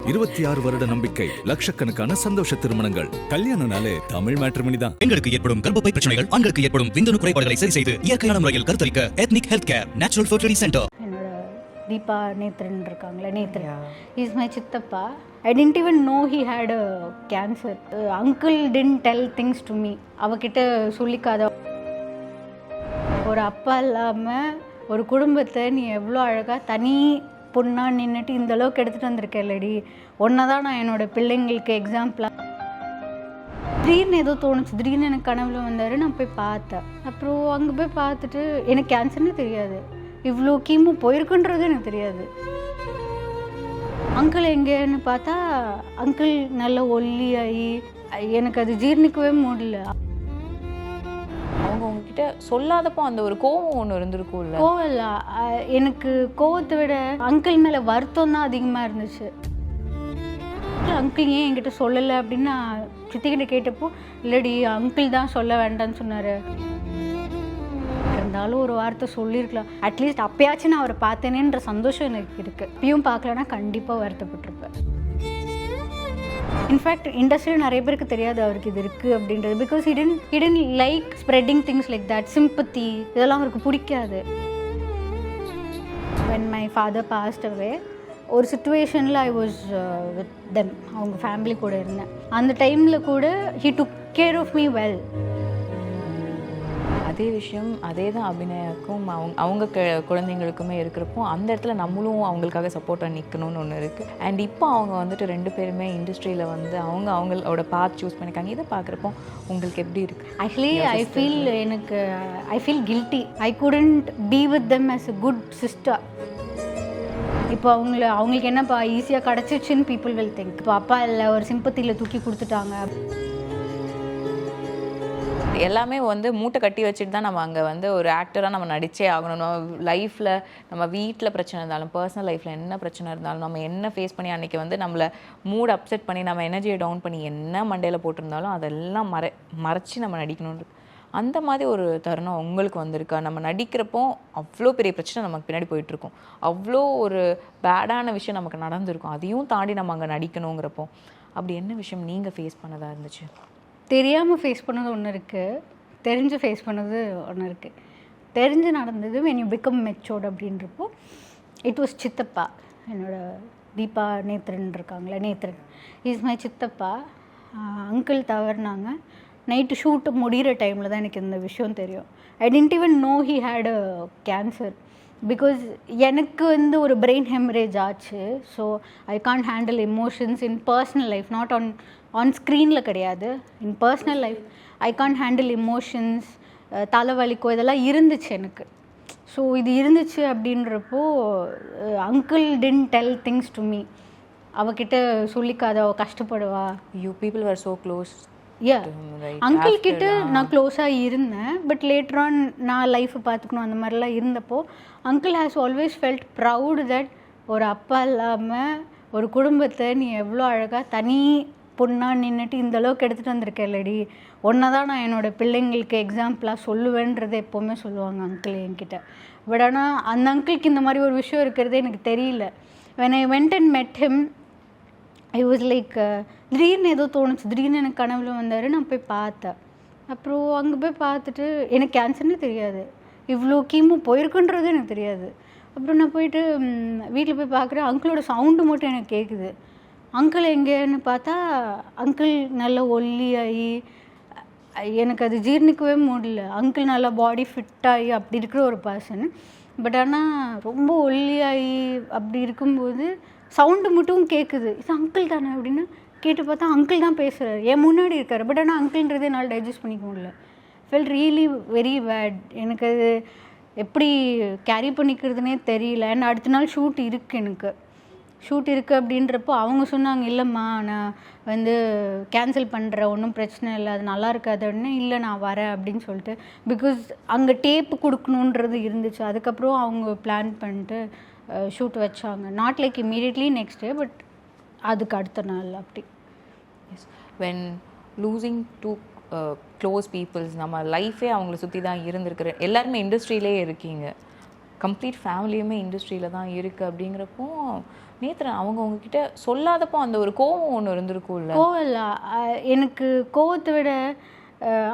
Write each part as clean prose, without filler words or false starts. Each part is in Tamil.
26 வருட நம்பிக்கை, லட்சக்கணக்கான சந்தோஷ திருமணங்கள். கல்யாணம்னாலே தமிழ் மேட்ரிமோனி தான். பெண்களுக்கு ஏற்படும் கர்ப்பப்பை பிரச்சனைகள், ஆண்களுக்கு ஏற்படும் விந்தணு குறைபாடுகளை சரி செய்து இயற்கையான முறையில் கருத்தரிக்க ethnic health care natural fertility centre. என்னோட தீபா நேத்ரன் இருக்காங்களே, நேத்ரன் இஸ் மை சித்தப்பா. I didn't even know he had a cancer. Uncle didn't tell things to me. அவகிட்ட சொல்லிக்காத. ஒரு அப்பா இல்லாமல் ஒரு குடும்பத்தை நீ எவ்வளோ அழகாக தனி பொண்ணாக நின்றுட்டு இந்த அளவுக்கு எடுத்துகிட்டு வந்திருக்கேன் இல்லடி, ஒன்றை தான் நான் என்னோடய பிள்ளைங்களுக்கு எக்ஸாம்பிளாக. திடீர்னு ஏதோ தோணுச்சு, திடீர்னு எனக்கு கனவுல வந்தார். நான் போய் பார்த்தேன். அப்புறம் அங்கே போய் பார்த்துட்டு எனக்கு கேன்சர்னு தெரியாது, இவ்வளோ கீமோ போயிருக்குன்றது எனக்கு தெரியாது. அங்கிள் எங்கேன்னு பார்த்தா அங்கிள் நல்ல ஒல்லியாகி எனக்கு அது ஜீர்ணிக்கவே முடியல. அவங்க உங்ககிட்ட சொல்லாதப்போ அந்த ஒரு கோவம் ஒன்று இருந்திருக்கும்ல? கோவம் இல்லை, எனக்கு கோவத்தை விட அங்கிள் மேலே வருத்தம் தான் அதிகமாக இருந்துச்சு. அங்கிள் ஏன் என்கிட்ட சொல்லலை அப்படின்னு நான் சித்திக்கிட்ட கேட்டப்போ, இல்லடி அங்கிள் தான் சொல்ல வேண்டாம்னு சொன்னார். இருந்தாலும் ஒரு வார்த்தை சொல்லியிருக்கலாம், அட்லீஸ்ட் அப்பயாச்சும் நான் அவரை பார்த்தேனேன்ற சந்தோஷம் எனக்கு இருக்குது. இப்பயும் பார்க்கலன்னா கண்டிப்பாக வருத்தப்பட்டிருப்பேன். இன்ஃபேக்ட் இண்டஸ்ட்ரியில் நிறைய பேருக்கு தெரியாது அவருக்கு இது இருக்குது அப்படின்றது. Because he didn't like spreading things like that. Sympathy இதெல்லாம் அவருக்கு பிடிக்காது. when my father passed away, ஒரு சுச்சுவேஷனில் ஐ வாஸ் வித் தெம், அவங்க ஃபேமிலி கூட இருந்தேன். அந்த டைமில் கூட he took care of me well. அதே விஷயம் அதே தான் அபிநயாக்கும் அவங்க குழந்தைங்களுக்குமே இருக்கிறப்போ அந்த இடத்துல நம்மளும் அவங்களுக்காக சப்போர்ட்டாக நிற்கணும்னு ஒன்று இருக்குது. அண்ட் இப்போ அவங்க வந்துட்டு 2 பேருமே இண்டஸ்ட்ரியில் வந்து அவங்களோட பாத் சூஸ் பண்ணியிருக்காங்க. இதை பார்க்குறப்போ உங்களுக்கு எப்படி இருக்குது? Actually I feel guilty. I couldn't be with them as a good sister. இப்போ அவங்களுக்கு என்னப்பா ஈஸியாக கிடச்சிச்சுன்னு பீப்புள் வில் திங்க். இப்போ அப்பா இல்லை, ஒரு சிம்பத்தியில் தூக்கி கொடுத்துட்டாங்க. எல்லாமே வந்து மூட்டை கட்டி வச்சுட்டு தான் நம்ம அங்கே வந்து ஒரு ஆக்டராக நம்ம நடிச்சே ஆகணும். நம்ம லைஃப்பில், நம்ம வீட்டில் பிரச்சனை இருந்தாலும், பர்சனல் லைஃப்பில் என்ன பிரச்சனை இருந்தாலும், நம்ம என்ன ஃபேஸ் பண்ணி அன்றைக்கி வந்து நம்மளை மூட் அப்செட் பண்ணி நம்ம எனர்ஜியை டவுன் பண்ணி என்ன மண்டையில் போட்டிருந்தாலும் அதெல்லாம் மறைச்சி நம்ம நடிக்கணும்னு. அந்த மாதிரி ஒரு தருணம் உங்களுக்கு வந்திருக்கா? நம்ம நடிக்கிறப்போ அவ்வளோ பெரிய பிரச்சனை நமக்கு பின்னாடி போயிட்டுருக்கோம், அவ்வளோ ஒரு பேடான விஷயம் நமக்கு நடந்திருக்கும், அதையும் தாண்டி நம்ம அங்கே நடிக்கணுங்கிறப்போ அப்படி என்ன விஷயம் நீங்கள் ஃபேஸ் பண்ணதாக இருந்துச்சு? தெரியாமல் ஃபேஸ் பண்ணது ஒன்று இருக்குது, தெரிஞ்சு ஃபேஸ் பண்ணது ஒன்று இருக்குது. தெரிஞ்சு நடந்தது when you become matured அப்படின்றப்போ இட் வாஸ் சித்தப்பா. என்னோட தீபா நேத்ரன் இருக்காங்களே, நேத்ரன் இஸ் மை சித்தப்பா. அங்கிள் தவறுனாங்க. நைட்டு ஷூட்டு முடிகிற டைமில் தான் எனக்கு இந்த விஷயம் தெரியும். I didn't even know he had a cancer. Because எனக்கு வந்து ஒரு பிரெயின் ஹெமரேஜ் ஆச்சு. So I can't handle emotions in personal life, not on ஸ்க்ரீனில் கிடையாது, in personal life I can't handle emotions. தலைவலிக்கோ இதெல்லாம் இருந்துச்சு எனக்கு. ஸோ இது இருந்துச்சு அப்படின்றப்போ uncle didn't tell things to me. அவகிட்ட சொல்லிக்காத, அவள் கஷ்டப்படுவா. You people are so close. Uncle கிட்ட நான் க்ளோஸாக இருந்தேன். பட் லேட்டர் ஆன் நான் லைஃப்பை பார்த்துக்கணும் அந்த மாதிரிலாம் இருந்தப்போ uncle has always felt proud that ஒரு அப்பா இல்லாமல் ஒரு குடும்பத்தை நீ எவ்வளோ அழகாக தனி பொண்ணாக நின்றுட்டு இந்த அளவுக்கு எடுத்துகிட்டு வந்திருக்கேன் இல்லடி, ஒன்றை தான் நான் என்னோடய பிள்ளைங்களுக்கு எக்ஸாம்பிளாக சொல்லுவேன்றதை எப்போவுமே சொல்லுவாங்க அங்கிள் என்கிட்ட. பட் ஆனால் அந்த அங்கிளுக்கு இந்த மாதிரி ஒரு விஷயம் இருக்கிறதே எனக்கு தெரியல. when I went and met him, I was like திடீர்னு ஏதோ தோணுச்சு, திடீர்னு எனக்கு கனவுல வந்தார். நான் போய் பார்த்தேன். அப்புறம் அங்கே போய் பார்த்துட்டு எனக்கு கேன்சர்னு தெரியாது, இவ்வளோ கீமோ போயிருக்குன்றது எனக்கு தெரியாது. அப்புறம் நான் போயிட்டு வீட்டில் போய் பார்க்குறேன். அங்கிளோட சவுண்டு மட்டும் எனக்கு கேட்குது. அங்கிள் எங்கேன்னு பார்த்தா அங்கிள் நல்ல ஒல்லியாகி எனக்கு அது ஜீர்ணிக்கவே முடியல. அங்கிள் நல்லா பாடி ஃபிட்டாகி அப்படி இருக்கிற ஒரு பர்சன். பட் ஆனால் ரொம்ப ஒல்லியாகி அப்படி இருக்கும்போது சவுண்டு மட்டும் கேட்குது. இது அங்கிள் தானே அப்படின்னு கேட்டு பார்த்தா அங்கிள் தான் பேசுகிறார், என் முன்னாடி இருக்கார். பட் ஆனால் அங்கிள்ன்றதே என்னால் டைஜஸ்ட் பண்ணிக்க முடியல. Fell really very bad. எனக்கு அது எப்படி கேரி பண்ணிக்கிறதுனே தெரியல. அண்ட் அடுத்த நாள் ஷூட் இருக்குது அப்படின்றப்போ அவங்க சொன்னாங்க, இல்லைம்மா நான் வந்து கேன்சல் பண்ணுறேன், ஒன்றும் பிரச்சனை இல்லை, அது நல்லா இருக்காது அப்படின்னு. இல்லை நான் வரேன் அப்படின்னு சொல்லிட்டு, பிகாஸ் அங்கே டேப்பு கொடுக்கணுன்றது இருந்துச்சு. அதுக்கப்புறம் அவங்க பிளான் பண்ணிட்டு ஷூட் வச்சாங்க. Not like immediately next day, but அதுக்கு அடுத்த நாள் அப்படி. Yes, when losing too close peoples, நம்ம லைஃபே அவங்கள சுற்றி தான் இருந்திருக்கிற எல்லாருமே இண்டஸ்ட்ரியிலே இருக்கீங்க. கம்ப்ளீட் ஃபேமிலியுமே இண்டஸ்ட்ரியில் தான் இருக்குது அப்படிங்கிறப்போ நேத்ரா அவங்க உங்ககிட்ட சொல்லாதப்போ அந்த ஒரு கோவம் ஒன்று இருந்திருக்கும்ல? கோவம் இல்லை, எனக்கு கோவத்தை விட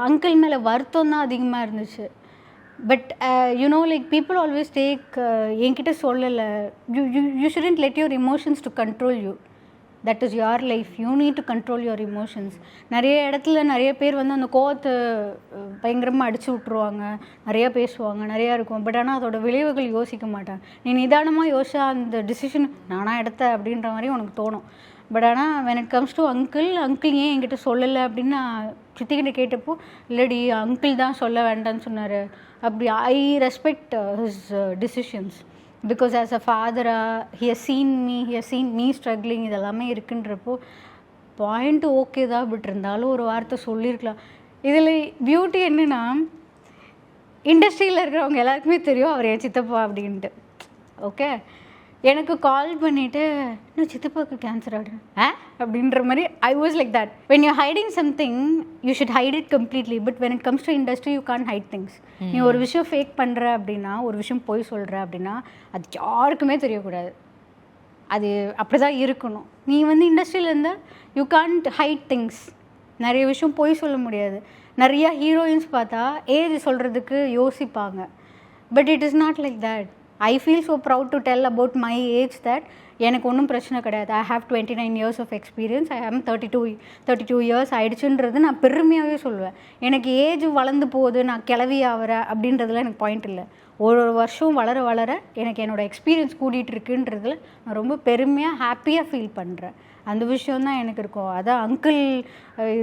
அங்கிள் மேலே வருத்தம் தான் அதிகமாக இருந்துச்சு. But you know like people always take என்கிட்ட சொல்லலை, you shouldn't let your emotions to control you, that is your life, you need to control your emotions. நிறைய இடத்துல நிறைய பேர் வந்து அந்த கோவத்தை பயங்கரமாக அடிச்சு விட்ருவாங்க, நிறையா பேசுவாங்க, நிறையா இருக்கும். பட் ஆனால் அதோட விளைவுகள் யோசிக்க மாட்டாங்க. நீ நிதானமாக யோசிச்சா அந்த டிசிஷன் நானாக எடுத்தேன் அப்படின்ற மாதிரி உனக்கு தோணும். பட் ஆனால் when it comes to uncle ஏன் என்கிட்ட சொல்லலை அப்படின்னு நான் சித்திக்கிட்ட கேட்டப்போ, இல்லடி அங்கிள் தான் சொல்ல வேண்டாம்னு சொன்னார் அப்படி. I respect his decisions because as a ஃபாதராக he has seen me struggling இதெல்லாமே இருக்குன்றப்போ பாயிண்ட்டு ஓகே தான். பட் இருந்தாலும் ஒரு வார்த்தை சொல்லியிருக்கலாம். இதில் பியூட்டி என்னென்னா, இண்டஸ்ட்ரியில் இருக்கிறவங்க எல்லாருக்குமே தெரியும் அவர் என் சித்தப்பா அப்படின்ட்டு. ஓகே, எனக்கு கால் பண்ணிவிட்டு இன்னும் சித்தப்பாவுக்கு கேன்சர் ஆகிடும் அப்படின்ற மாதிரி I was like that. When you hiding something you should hide it completely. But when it comes to industry you can't hide things. நீ ஒரு விஷயம் ஃபேக் பண்ணுற அப்படின்னா, ஒரு விஷயம் போய் சொல்கிற அப்படின்னா அது யாருக்குமே தெரியக்கூடாது. அது அப்படி தான் இருக்கணும். நீ வந்து இண்டஸ்ட்ரியில் இருந்தால் யூ கான்ட் ஹைட் திங்ஸ். நிறைய விஷயம் போய் சொல்ல முடியாது. நிறையா ஹீரோயின்ஸ் பார்த்தா ஏஜ் சொல்கிறதுக்கு யோசிப்பாங்க. But it is not like that. I feel so proud to tell about my age that எனக்கு ஒன்றும் பிரச்சனை கிடையாது. I have 29 years of experience. I am 32 years ஆயிடுச்சுன்றது நான் பெருமையாகவே சொல்லுவேன். எனக்கு ஏஜ் வளர்ந்து போகுது, நான் கிளவி ஆகிறேன் அப்படின்றதுல எனக்கு பாயிண்ட் இல்லை. ஒரு வருஷம் வளர வளர எனக்கு என்னோடய எக்ஸ்பீரியன்ஸ் கூட்டிகிட்டு இருக்குன்றதுல நான் ரொம்ப பெருமையாக ஹாப்பியாக ஃபீல் பண்ணுறேன். அந்த விஷயந்தான் எனக்கு இருக்கும். அதான் அங்கிள்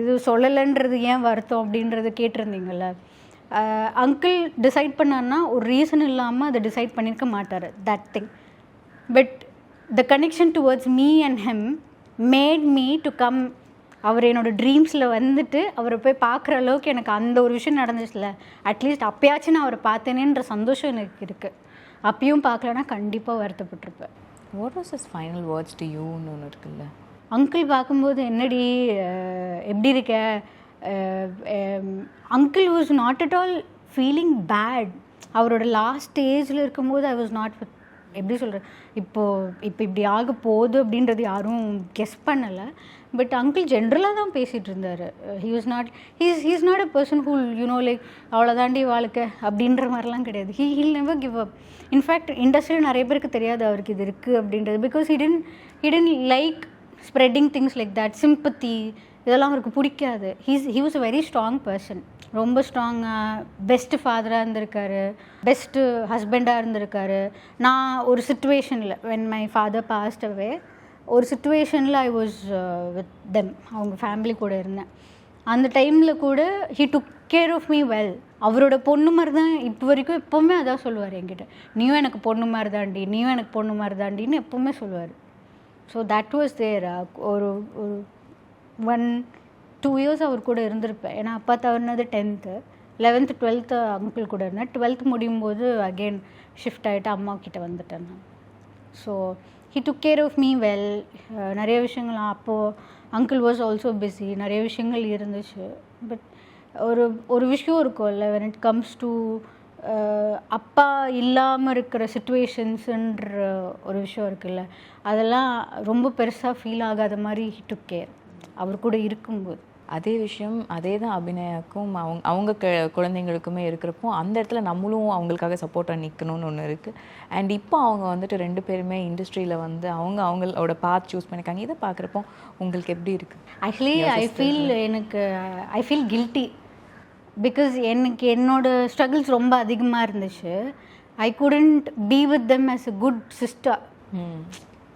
இது சொல்லலைன்றது ஏன் வருத்தம் அப்படின்றது கேட்டிருந்தீங்கள்ல. அங்கிள் டிசைட் பண்ணான்னா ஒரு ரீசன் இல்லாமல் அதை டிசைட் பண்ணியிருக்க மாட்டார், that thing. But the connection towards me and him made me to come. அவர் என்னோடய ட்ரீம்ஸில் வந்துட்டு அவரை போய் பார்க்குற அளவுக்கு எனக்கு அந்த ஒரு விஷயம் நடந்துச்சுல. அட்லீஸ்ட் அப்பயாச்சும் நான் அவரை பார்த்தேனேன்ற சந்தோஷம் எனக்கு இருக்குது. அப்பயும் பார்க்கலன்னா கண்டிப்பாக வருத்தப்பட்டிருப்பேன். What was his final words to யூன்னு ஒன்று இருக்குல்ல? அங்கிள் பார்க்கும்போது என்னடி எப்படி இருக்க, uncle was not at all feeling bad. அவரோட லாஸ்ட் ஸ்டேஜில் இருக்கும்போது ஐ வாஸ் நாட் எப்படி சொல்கிறேன், இப்போ இப்படி ஆக போகுது அப்படின்றது யாரும் கெஸ் பண்ணலை. பட் அங்கிள் ஜென்ரலாக தான் பேசிகிட்டு இருந்தார். He's not a person who you know like அவ்வளோதாண்டி வாழ்க்கை அப்படின்ற மாதிரிலாம் கிடையாது. He'll never give up. In fact இண்டஸ்ட்ரியில் நிறைய பேருக்கு தெரியாது அவருக்கு இது இருக்குது அப்படின்றது. Because he didn't like spreading things like that. Sympathy இதெல்லாம் அவருக்கு பிடிக்காது. he was a very strong person. ரொம்ப ஸ்ட்ராங்காக பெஸ்ட்டு ஃபாதராக இருந்திருக்காரு, பெஸ்ட்டு ஹஸ்பண்டாக இருந்திருக்காரு. நான் ஒரு சுச்சுவேஷனில் when my father passed away, ஒரு சுச்சுவேஷனில் ஐ வாஸ் வித் தெம், அவங்க ஃபேமிலி கூட இருந்தேன். அந்த டைமில் கூட he took care of me well. அவரோட பொண்ணு மாதிரி தான் இப்போ வரைக்கும் எப்போவுமே அதான் சொல்லுவார் என்கிட்ட, நீயும் எனக்கு பொண்ணு மாதிரி தாண்டின்னு எப்போவுமே சொல்லுவார். So that was there. ஒரு 1-2 years அவர் கூட இருந்திருப்பேன். ஏன்னா அப்பா தவறுனது 10th, 11th 12th அங்கிள் கூட இருந்தேன். 12th முடியும் போது அகெயின் ஷிஃப்ட் ஆகிட்டு அம்மா கிட்டே வந்துட்டேன் நான். So he took care of me well. நிறைய விஷயங்கள் அப்போது அங்கிள் வாஸ் ஆல்சோ பிஸி, நிறைய விஷயங்கள் இருந்துச்சு. பட் ஒரு விஷயம் இருக்கும்ல, when it comes to அப்பா இல்லாமல் இருக்கிற சிச்சுவேஷன்ஸுன்ற ஒரு விஷயம் இருக்குல்ல, அதெல்லாம் ரொம்ப பெருசாக ஃபீல் ஆகாத மாதிரி he took care அவர் கூட இருக்கும்போது. அதே விஷயம் அதே தான் அபிநயாக்கும் அவங்க குழந்தைங்களுக்குமே இருக்கிறப்போ அந்த இடத்துல நம்மளும் அவங்களுக்காக சப்போர்ட்டாக நிற்கணும்னு ஒன்று இருக்குது. அண்ட் இப்போ அவங்க வந்துட்டு 2 பேருமே இண்டஸ்ட்ரியில் வந்து அவங்களோட பாத் சூஸ் பண்ணியிருக்காங்க. இதை பார்க்குறப்போ உங்களுக்கு எப்படி இருக்குது? Actually I feel guilty because எனக்கு என்னோடய ஸ்ட்ரகிள்ஸ் ரொம்ப அதிகமாக இருந்துச்சு. ஐ couldn't be with them as a good sister.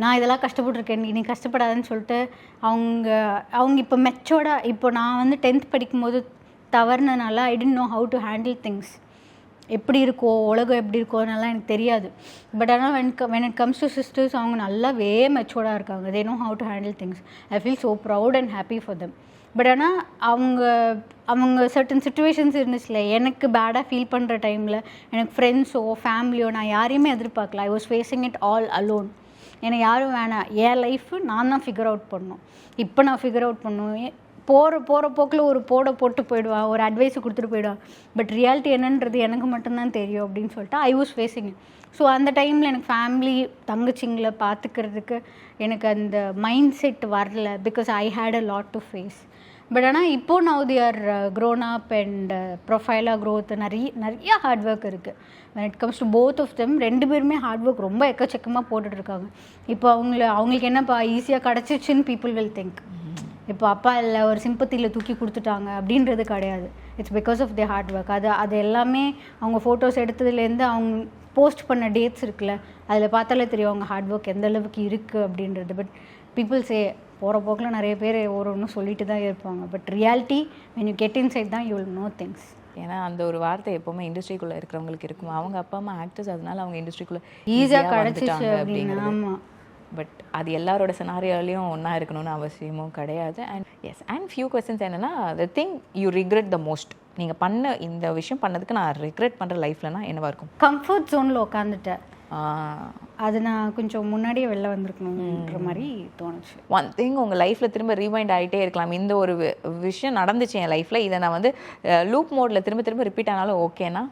நான் இதெல்லாம் கஷ்டப்பட்டுருக்கேன், நீ கஷ்டப்படாதுன்னு சொல்லிட்டு அவங்க இப்போ மெச்சோர்டாக, இப்போ நான் வந்து 10th படிக்கும்போது தவறுனனால ஐ didn't know how to handle things. எப்படி இருக்கோ உலகம் எப்படி இருக்கோனாலாம் எனக்கு தெரியாது. பட் ஆனால் when it comes to sisters அவங்க நல்லாவே மெச்சோர்டாக இருக்காங்க. they know how to handle things. I feel so proud and happy for them. But ஆனால் அவங்க சர்டன் சுச்சுவேஷன்ஸ் இருந்துச்சுல, எனக்கு பேடாக ஃபீல் பண்ணுற டைமில் எனக்கு ஃப்ரெண்ட்ஸோ ஃபேமிலியோ நான் யாரையுமே எதிர்பார்க்கல. I was facing it all alone. எனக்கு யாரும் வேணாம், என் லைஃபு நான் தான் ஃபிகர் அவுட் பண்ணணும். இப்போ நான் ஃபிகர் அவுட் பண்ணணும். போகிற போக்கில் ஒரு போட்டு போயிடுவா, ஒரு அட்வைஸ் கொடுத்துட்டு போயிடுவா. பட் ரியாலிட்டி என்னன்றது எனக்கு மட்டும்தான் தெரியும் அப்படின்னு சொல்லிட்டு ஐ வாஸ் ஃபேஸிங். ஸோ அந்த டைமில் எனக்கு ஃபேமிலி தங்கச்சிங்களை பார்த்துக்கிறதுக்கு எனக்கு அந்த மைண்ட் செட் வரல, because I had a lot to face. But ஆனால் இப்போது now they are grown up and ப்ரொஃபைலாக க்ரோத் நிறைய ஹார்ட் ஒர்க் இருக்குது. when it comes to both of them, 2 பேருமே ஹார்ட் ஒர்க் ரொம்ப எக்கச்சக்கமாக போட்டுட்ருக்காங்க. இப்போ அவங்களுக்கு என்னப்பா ஈஸியாக கிடச்சிச்சின்னு பீப்புள் வில் திங்க். இப்போ அப்பா இல்லை ஒரு சிம்பத்தியில் தூக்கி கொடுத்துட்டாங்க அப்படின்றது கிடையாது. It's because of the hard work. அது எல்லாமே அவங்க ஃபோட்டோஸ் எடுத்ததுலேருந்து அவங்க போஸ்ட் பண்ண டேட்ஸ் இருக்குல்ல, அதில் பார்த்தாலே தெரியும் அவங்க ஹார்ட் ஒர்க் எந்த அளவுக்கு இருக்குது அப்படின்றது. பட் பீப்புள்ஸே போகிற போக்கில் நிறைய பேர் ஒன்று சொல்லிட்டு தான் இருப்பாங்க. But reality when you get inside தான் you will know things. ஏன்னா அந்த ஒரு வார்த்தை எப்போவுமே இண்டஸ்ட்ரிக்குள்ளே இருக்கிறவங்களுக்கு இருக்கும். அவங்க அப்பா அம்மா ஆக்டர்ஸ், அதனால அவங்க இண்டஸ்ட்ரிக்குள்ளே ஈஸியாக கிடச்சிச்சு அப்படின்னு. ஆமாம், பட் அது எல்லாரோட சினாரியோலையும் ஒன்றா இருக்கணும்னு அவசியமும் கிடையாது. அண்ட் ஃபியூ கொஸ்டின்ஸ் என்னென்னா, the thing you regret the most, நீங்கள் பண்ண இந்த விஷயம் பண்ணதுக்கு நான் ரிக்ரெட் பண்ணுற லைஃப்லனா என்னவா இருக்கும்? கம்ஃபர்ட் ஜோனில் உட்காந்துட்டேன். அது நான் கொஞ்சம் முன்னாடியே வெளில வந்திருக்கணுன்ற மாதிரி தோணுச்சு. ஒன் திங் உங்கள் லைஃப்பில் திரும்ப ரீவைண்ட் ஆகிட்டே இருக்கலாம். இந்த ஒரு விஷயம் நடந்துச்சு என் லைஃப்பில், இதை நான் வந்து லூப் மோடில் திரும்ப ரிப்பீட் ஆனாலும் ஓகேனா?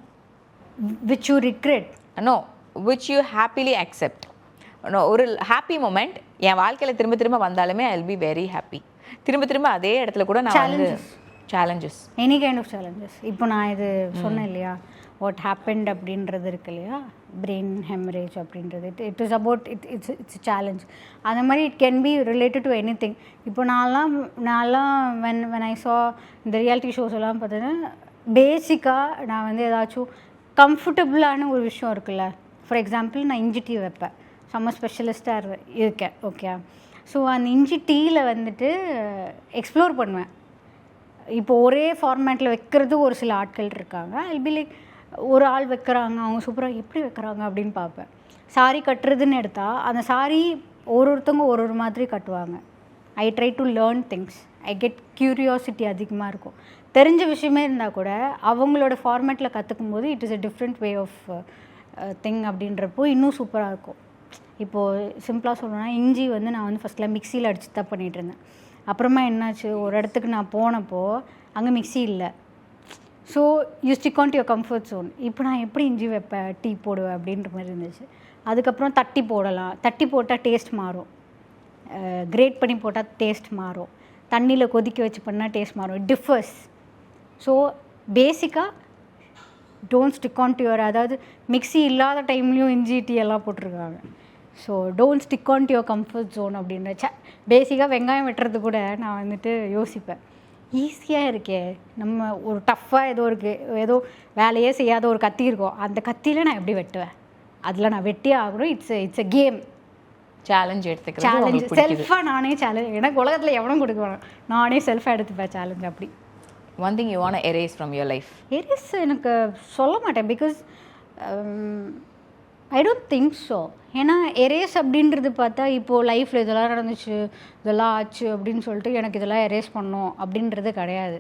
Which you regret? No, which you happily accept. ஒரு ஹாப்பி மூமெண்ட் என் வாழ்க்கையில் திரும்ப வந்தாலுமே I will be very happy. திரும்ப அதே இடத்துல கூட நான் வந்து challenges, any kind of challenges. இப்போ நான் இது சொன்னேன் இல்லையா, வாட் ஹேப்பன்ட் அப்படின்றது இருக்கு இல்லையா, பிரெயின் ஹெமரேஜ் அப்படின்றது, it is about it's challenge. அந்த மாதிரி it can be related to any thing. இப்போ நான்லாம் when I saw இந்த ரியாலிட்டி ஷோஸ் எல்லாம் பார்த்தீங்கன்னா பேசிக்காக நான் வந்து ஏதாச்சும் கம்ஃபர்டபுளான ஒரு விஷயம் இருக்குல்ல. ஃபார் எக்ஸாம்பிள் நான் இஞ்சி டீ வைப்பேன், செம்ம ஸ்பெஷலிஸ்ட்டாக இருக்கேன், ஓகே. ஸோ அந்த இஞ்சி டீயில் வந்துட்டு எக்ஸ்ப்ளோர் பண்ணுவேன். இப்போ ஒரே ஃபார்மேட்டில் வைக்கிறது ஒரு சில ஆட்கள் இருக்காங்க. ஐ பி லைக், ஒரு ஆள் வைக்கிறாங்க, அவங்க சூப்பராக எப்படி வைக்கிறாங்க அப்படின்னு பார்ப்பேன். சாரி கட்டுறதுன்னு எடுத்தால் அந்த சாரி ஒருத்தவங்க ஒரு மாதிரி கட்டுவாங்க. I try to learn things. I get curiosity அதிகமாக இருக்கும். தெரிஞ்ச விஷயமே இருந்தால் கூட அவங்களோட ஃபார்மேட்டில் கற்றுக்கும் போது it is a different way of thing அப்படின்றப்போ இன்னும் சூப்பராக இருக்கும். இப்போது சிம்பிளாக சொல்லணும்னா, இஞ்சி வந்து நான் வந்து ஃபஸ்ட்டில் மிக்சியில் அடித்து தான் பண்ணிகிட்டு இருந்தேன். அப்புறமா என்னாச்சு, ஒரு இடத்துக்கு நான் போனப்போ அங்கே மிக்சி இல்லை. So you stick on to your comfort zone. இப்போ நான் எப்படி இஞ்சி வைப்பேன், டீ போடுவேன் அப்படின்ற மாதிரி இருந்துச்சு. அதுக்கப்புறம் தட்டி போடலாம், தட்டி போட்டால் டேஸ்ட் மாறும், கிரேட் பண்ணி போட்டால் டேஸ்ட் மாறும், தண்ணியில் கொதிக்க வச்சு பண்ணால் டேஸ்ட் மாறும், இட் டிஃபர்ஸ். ஸோ பேசிக்காக don't stick on to your, அதாவது மிக்சி இல்லாத டைம்லேயும் இஞ்சி டீ எல்லாம் போட்டிருக்காங்க. So don't stick on to your comfort zone அப்படின்ற பேசிக்காக வெங்காயம் வெட்டுறது கூட நான் வந்துட்டு யோசிப்பேன், ஈஸியாக இருக்கே, நம்ம ஒரு டஃப்பாக ஏதோ வேலையே செய்யாத ஒரு கத்தி இருக்கும், அந்த கத்தியில் நான் எப்படி வெட்டுவேன், அதில் நான் வெட்டியே ஆகணும். It's a game. சேலஞ்ச் எடுத்துக்கிறேன், செல்ஃபாக நானே சேலஞ்ச், எனக்கு உலகத்தில் எவனும் கொடுக்குவேன், நானே செல்ஃபாக எடுத்துப்பேன் சேலஞ்ச். அப்படி one thing you want to erase from your life? Erase எனக்கு சொல்ல மாட்டேன், because I don't think so. ஏன்னா எரேஸ் அப்படின்றது பார்த்தா இப்போது லைஃப்பில் இதெல்லாம் நடந்துச்சு, இதெல்லாம் ஆச்சு அப்படின்னு சொல்லிட்டு எனக்கு இதெல்லாம் எரேஸ் பண்ணணும் அப்படின்றது கிடையாது.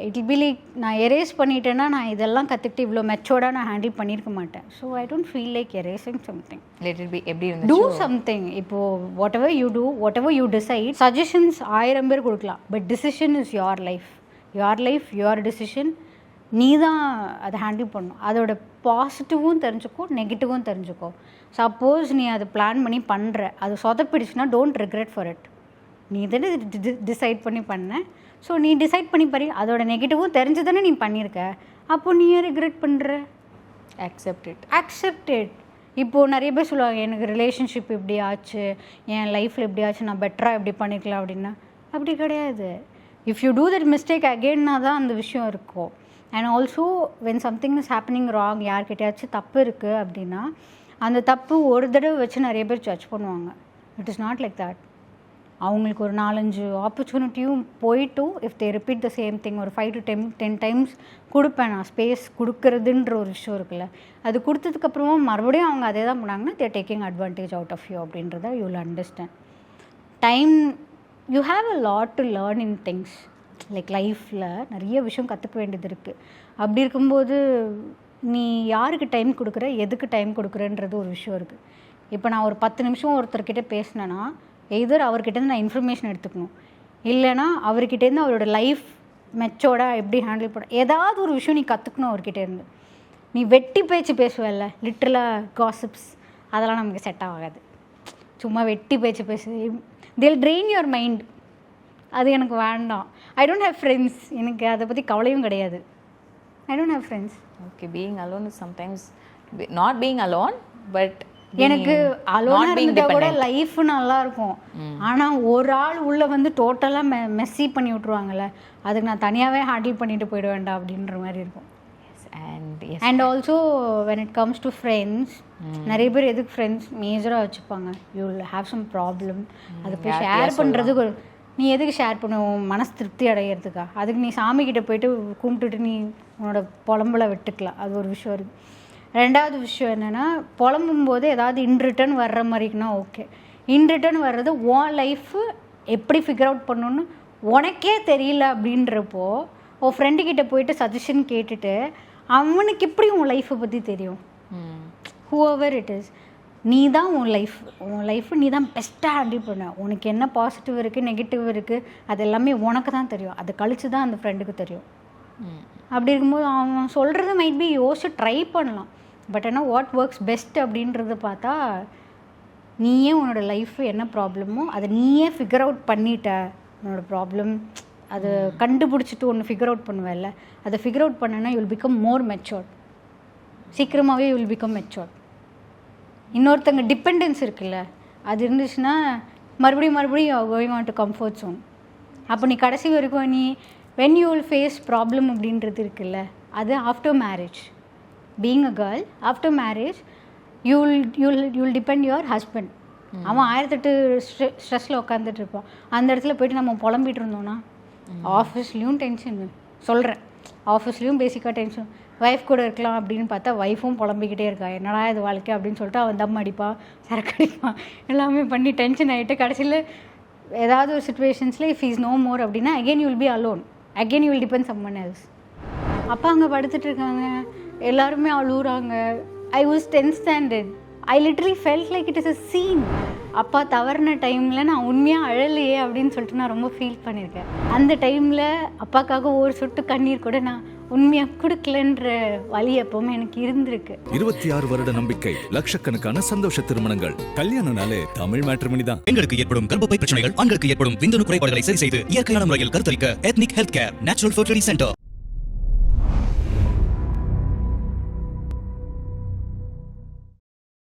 இட் வில் பி லைக், நான் எரேஸ் பண்ணிட்டேன்னா நான் இதெல்லாம் கற்றுக்கிட்டு இவ்வளோ மெச்சோர்டாக நான் ஹேண்டில் பண்ணியிருக்க மாட்டேன். So I don't feel like erasing something. Let it be. எப்படி இருந்து டூ சம்திங். இப்போது whatever you do, whatever you decide, suggestions 1000 பேர் கொடுக்கலாம், but decision is your life, your decision. நீ தான் அதை ஹேண்டில் பண்ணணும். அதோட பாசிட்டிவும் தெரிஞ்சுக்கோ, நெகட்டிவும் தெரிஞ்சுக்கோ. சப்போஸ் நீ அதை பிளான் பண்ணி பண்ணுற, அது சொதப்பிடுச்சுன்னா டோன்ட் ரிக்ரெட் ஃபார் இட். நீ தானே டிசைட் பண்ணி பண்ண, ஸோ நீ டிசைட் பண்ணி பாரு, அதோட நெகட்டிவும் தெரிஞ்சு தானே நீ பண்ணியிருக்க, அப்போ நீ ஏன் ரிக்ரெட் பண்ணுற? Accept it. இப்போது நிறைய பேர் சொல்லுவாங்க, எனக்கு ரிலேஷன்ஷிப் இப்படி ஆச்சு, என் லைஃப்பில் இப்படி ஆச்சு, நான் பெட்டராக எப்படி பண்ணிக்கலாம் அப்படின்னா, அப்படி கிடையாது. If you do that mistake அகெயின்னா தான் அந்த விஷயம் இருக்கும். And also when something is happening wrong, யார்கிட்டயாச்சும் தப்பு இருக்குது அப்படின்னா அந்த தப்பு ஒரு தடவை வச்சு நிறைய பேர் ஜட்ஜ் பண்ணுவாங்க. It is not like that. அவங்களுக்கு ஒரு 4-5 ஆப்பர்ச்சுனிட்டியும் போயிட்டும் if they repeat the same thing, ஒரு 5 to 10 டைம்ஸ் கொடுப்பேன் நான். ஸ்பேஸ் கொடுக்குறதுன்ற ஒரு விஷயம் இருக்குல்ல, அது கொடுத்ததுக்கப்புறமா மறுபடியும் அவங்க அதே தான் பண்ணாங்கன்னா they're taking advantage out of you அப்படின்றத you will understand. Time, you have a lot to learn in things. Like லைஃப்பில் நிறைய விஷயம் கற்றுக்க வேண்டியது இருக்குது. அப்படி இருக்கும்போது நீ யாருக்கு டைம் கொடுக்குற, எதுக்கு டைம் கொடுக்குறன்றது ஒரு விஷயம் இருக்குது. இப்போ நான் ஒரு 10 நிமிஷம் ஒருத்தர்கிட்ட பேசினேன்னா எதர் அவர்கிட்டருந்து நான் இன்ஃபர்மேஷன் எடுத்துக்கணும், இல்லைன்னா அவர்கிட்டேருந்து அவரோட லைஃப் மெச்சோர்டாக எப்படி ஹேண்டில் பண்ண ஏதாவது ஒரு விஷயம் நீ கற்றுக்கணும் அவர்கிட்டேருந்து. நீ வெட்டி பேச்சு பேசுவல்ல, லிட்ரலாக காசிப்ஸ், அதெல்லாம் நமக்கு செட் ஆகாது. சும்மா வெட்டி பேச்சு பேசு, தில் ட்ரெயின் யுவர் மைண்ட். அது எனக்கு வேண்டாம். I don't have friends. எனக்கு அதை பற்றி கவலையும் கிடையாது. I don't have friends. Okay, being alone is sometimes not being alone, but எனக்கு அலோனாக இருந்தால் கூட லைஃப் நல்லா இருக்கும். ஆனால் ஒரு ஆள் உள்ளே வந்து டோட்டலாக மெஸ்ஸி பண்ணி விட்ருவாங்கல்ல, அதுக்கு நான் தனியாகவே ஹேண்டில் பண்ணிட்டு போயிட வேண்டாம் அப்படின்ற மாதிரி இருக்கும். And also when it comes to friends, நிறைய பேர் எதுக்கு ஃப்ரெண்ட்ஸ் மேஜராக வச்சுப்பாங்க, you will have some problem. அதை போய் ஷேர் பண்ணுறதுக்கு நீ எதுக்கு ஷேர் பண்ணுவோம்? மனசு திருப்தி அடையிறதுக்கா? அதுக்கு நீ சாமிக்கிட்ட போயிட்டு கும்பிட்டுட்டு நீ உன்னோட புலம்பலை விட்டுக்கலாம். அது ஒரு விஷயம் இருக்குது. ரெண்டாவது விஷயம் என்னென்னா, புலம்பும் போது ஏதாவது இன் ரிட்டர்ன் வர்ற மாதிரிக்குன்னா ஓகே. இன் ரிட்டர்ன் வர்றது உன் லைஃபு எப்படி ஃபிகர் அவுட் பண்ணணுன்னு உனக்கே தெரியல அப்படின்றப்போ உன் ஃப்ரெண்டுக்கிட்ட போயிட்டு சஜஷன் கேட்டுட்டு அவனுக்கு எப்படி உன் லைஃப்பை பற்றி தெரியும்? ஹூஎவர் இட் இஸ், நீ தான் உன் லைஃப்பு நீ தான் பெஸ்ட்டாக ஹேண்டில் பண்ண. உனக்கு என்ன பாசிட்டிவ் இருக்குது, நெகட்டிவ் இருக்குது, அது எல்லாமே உனக்கு தான் தெரியும். அதை கழிச்சு தான் அந்த ஃப்ரெண்டுக்கு தெரியும். அப்படி இருக்கும்போது அவன் சொல்கிறது மைட் பி யோசிச்சு ட்ரை பண்ணலாம். பட் ஆனால் வாட் ஒர்க்ஸ் பெஸ்ட் அப்படின்றத பார்த்தா, நீயே உன்னோட லைஃப் என்ன ப்ராப்ளமோ அதை நீயே ஃபிகர் அவுட் பண்ணிட்ட. உன்னோட ப்ராப்ளம் அது கண்டுபிடிச்சிட்டு ஒன்று ஃபிகர் அவுட் பண்ணுவேல்ல, அதை ஃபிகர் அவுட் பண்ணனா you will become more matured. சீக்கிரமாகவே யூ வில் பிகம் மெச்சோர்ட். இன்னொருத்தங்க டிபெண்டன்ஸ் இருக்குல்ல, அது இருந்துச்சுன்னா மறுபடியும் going on to comfort zone. அப்போ நீ கடைசி வரைக்கும் நீ when you will face problem அப்படின்றது இருக்குல்ல, அது after marriage. Being a girl after marriage you will depend your husband. அவன் 1008 ஸ்ட்ரெஸ்ஸில் உட்காந்துட்டு இருப்பான். அந்த இடத்துல போய்ட்டு நம்ம புலம்பிகிட்டு இருந்தோன்னா ஆஃபீஸ்லேயும் டென்ஷன், சொல்கிறேன் ஆஃபீஸ்லேயும் பேசிக்காக டென்ஷன். ஒய்ஃப் கூட இருக்கலாம் அப்படின்னு பார்த்தா ஒய்ஃபும் புலம்பிக்கிட்டே இருக்கா, என்னடா இது வாழ்க்கை அப்படின்னு சொல்லிட்டு அவன் தம் அடிப்பான், சரக்கு அடிப்பான், எல்லாமே பண்ணி டென்ஷன் ஆகிட்டு கடைசியில் ஏதாவது ஒரு சுச்சுவேஷன்ஸில் இஃப் இஸ் நோ மோர் அப்படின்னா again you will be alone, again you will depend someone else. அப்பா அங்கே படுத்துட்டு இருக்காங்க, எல்லாருமே அழுகுறாங்க. I was 10th standard. I literally felt like it is a scene. அப்பா தவறின டைமில் நான் உண்மையாக அழலையே அப்படின்னு சொல்லிட்டு நான் ரொம்ப ஃபீல் பண்ணியிருக்கேன். அந்த டைமில் அப்பாக்காக ஒரு சொட்டு கண்ணீர் கூட நான் உண்மையாக கொடுக்கலன்ற வலி எப்பவுமே எனக்கு இருந்திருக்கு. 26 வருட நம்பிக்கை, லட்சக்கணக்கான சந்தோஷ திருமணங்கள். கல்யாணம்னாலே தமிழ் மேட்ரிமோனி தான். பெண்களுக்கு ஏற்படும் கர்ப்பப்பை பிரச்சனைகள், ஆண்களுக்கு ஏற்படும் விந்தணு குறைபாடுகளை சரி செய்து இயற்கையான முறையில் கருத்தரிக்க ethnic health care natural fertility centre.